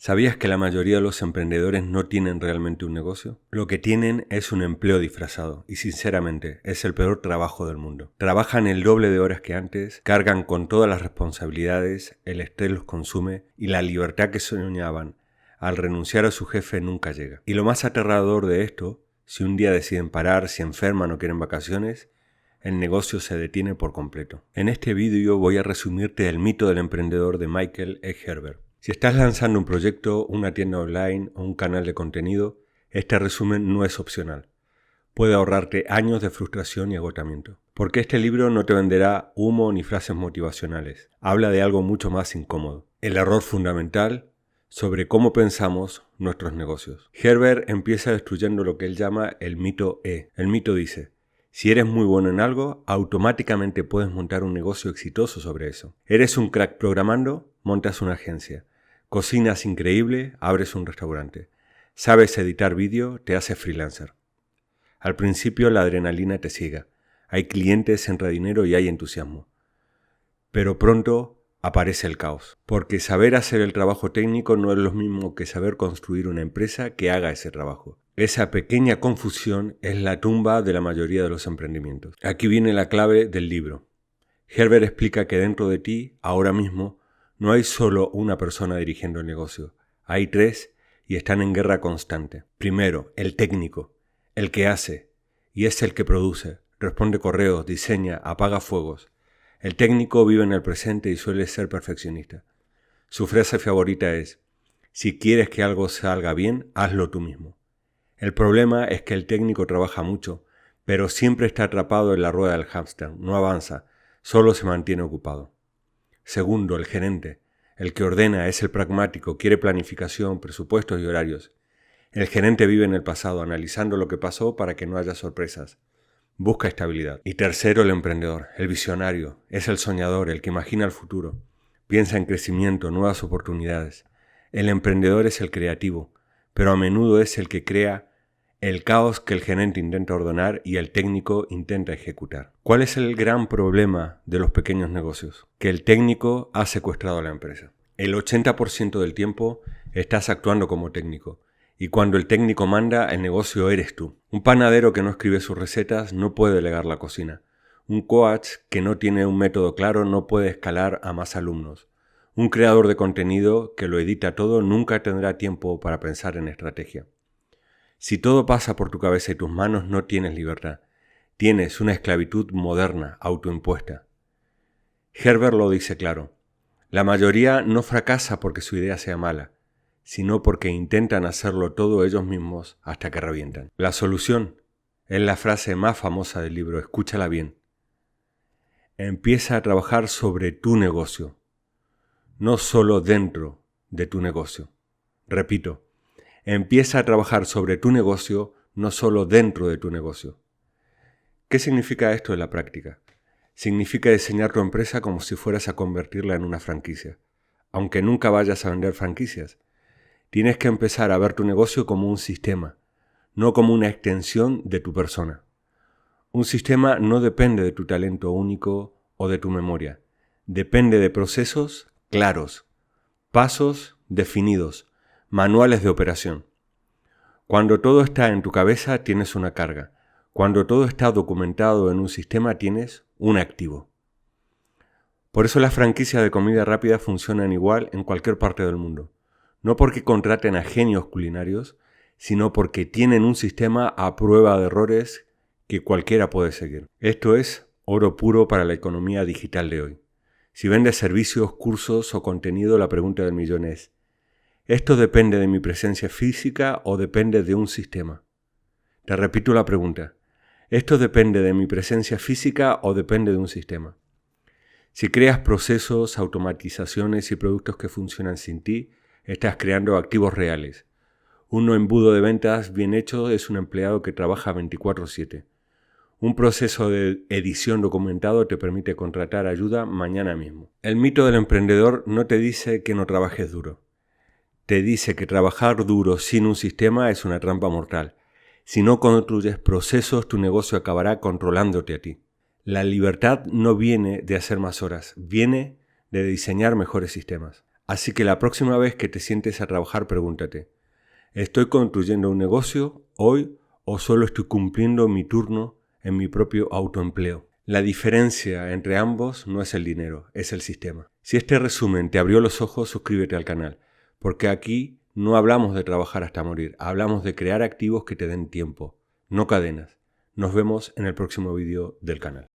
¿Sabías que la mayoría de los emprendedores no tienen realmente un negocio? Lo que tienen es un empleo disfrazado y sinceramente es el peor trabajo del mundo. Trabajan el doble de horas que antes, cargan con todas las responsabilidades, el estrés los consume y la libertad que soñaban al renunciar a su jefe nunca llega. Y lo más aterrador de esto, si un día deciden parar, si enferman o quieren vacaciones, el negocio se detiene por completo. En este vídeo voy a resumirte el mito del emprendedor de Michael E. Gerber. Si estás lanzando un proyecto, una tienda online o un canal de contenido, este resumen no es opcional. Puede ahorrarte años de frustración y agotamiento. Porque este libro no te venderá humo ni frases motivacionales. Habla de algo mucho más incómodo. El error fundamental sobre cómo pensamos nuestros negocios. Gerber empieza destruyendo lo que él llama el mito E. El mito dice: si eres muy bueno en algo, automáticamente puedes montar un negocio exitoso sobre eso. Eres un crack programando, montas una agencia. Cocinas increíble, abres un restaurante. Sabes editar vídeo, te haces freelancer. Al principio la adrenalina te ciega. Hay clientes, entra dinero y hay entusiasmo. Pero pronto aparece el caos. Porque saber hacer el trabajo técnico no es lo mismo que saber construir una empresa que haga ese trabajo. Esa pequeña confusión es la tumba de la mayoría de los emprendimientos. Aquí viene la clave del libro. Gerber explica que dentro de ti, ahora mismo, no hay solo una persona dirigiendo el negocio. Hay tres y están en guerra constante. Primero, el técnico, el que hace, y es el que produce, responde correos, diseña, apaga fuegos. El técnico vive en el presente y suele ser perfeccionista. Su frase favorita es: si quieres que algo salga bien, hazlo tú mismo. El problema es que el técnico trabaja mucho, pero siempre está atrapado en la rueda del hámster, no avanza, solo se mantiene ocupado. Segundo, el gerente, el que ordena, es el pragmático, quiere planificación, presupuestos y horarios. El gerente vive en el pasado, analizando lo que pasó para que no haya sorpresas. Busca estabilidad. Y tercero, el emprendedor, el visionario, es el soñador, el que imagina el futuro. Piensa en crecimiento, nuevas oportunidades. El emprendedor es el creativo, pero a menudo es el que crea el caos que el gerente intenta ordenar y el técnico intenta ejecutar. ¿Cuál es el gran problema de los pequeños negocios? Que el técnico ha secuestrado a la empresa. El 80% del tiempo estás actuando como técnico. Y cuando el técnico manda, el negocio eres tú. Un panadero que no escribe sus recetas no puede delegar la cocina. Un coach que no tiene un método claro no puede escalar a más alumnos. Un creador de contenido que lo edita todo nunca tendrá tiempo para pensar en estrategia. Si todo pasa por tu cabeza y tus manos, no tienes libertad. Tienes una esclavitud moderna, autoimpuesta. Gerber lo dice claro. La mayoría no fracasa porque su idea sea mala, sino porque intentan hacerlo todo ellos mismos hasta que revientan. La solución es la frase más famosa del libro, escúchala bien. Empieza a trabajar sobre tu negocio, no solo dentro de tu negocio. Repito. Empieza a trabajar sobre tu negocio, no solo dentro de tu negocio. ¿Qué significa esto en la práctica? Significa diseñar tu empresa como si fueras a convertirla en una franquicia. Aunque nunca vayas a vender franquicias, tienes que empezar a ver tu negocio como un sistema, no como una extensión de tu persona. Un sistema no depende de tu talento único o de tu memoria. Depende de procesos claros, pasos definidos, manuales de operación. Cuando todo está en tu cabeza, tienes una carga. Cuando todo está documentado en un sistema, tienes un activo. Por eso las franquicias de comida rápida funcionan igual en cualquier parte del mundo. No porque contraten a genios culinarios, sino porque tienen un sistema a prueba de errores que cualquiera puede seguir. Esto es oro puro para la economía digital de hoy. Si vendes servicios, cursos o contenido, la pregunta del millón es: ¿esto depende de mi presencia física o depende de un sistema? Te repito la pregunta. ¿Esto depende de mi presencia física o depende de un sistema? Si creas procesos, automatizaciones y productos que funcionan sin ti, estás creando activos reales. Un embudo de ventas bien hecho es un empleado que trabaja 24/7. Un proceso de edición documentado te permite contratar ayuda mañana mismo. El mito del emprendedor no te dice que no trabajes duro. Te dice que trabajar duro sin un sistema es una trampa mortal. Si no construyes procesos, tu negocio acabará controlándote a ti. La libertad no viene de hacer más horas, viene de diseñar mejores sistemas. Así que la próxima vez que te sientes a trabajar, pregúntate, ¿estoy construyendo un negocio hoy o solo estoy cumpliendo mi turno en mi propio autoempleo? La diferencia entre ambos no es el dinero, es el sistema. Si este resumen te abrió los ojos, suscríbete al canal, porque aquí no hablamos de trabajar hasta morir, hablamos de crear activos que te den tiempo, no cadenas. Nos vemos en el próximo vídeo del canal.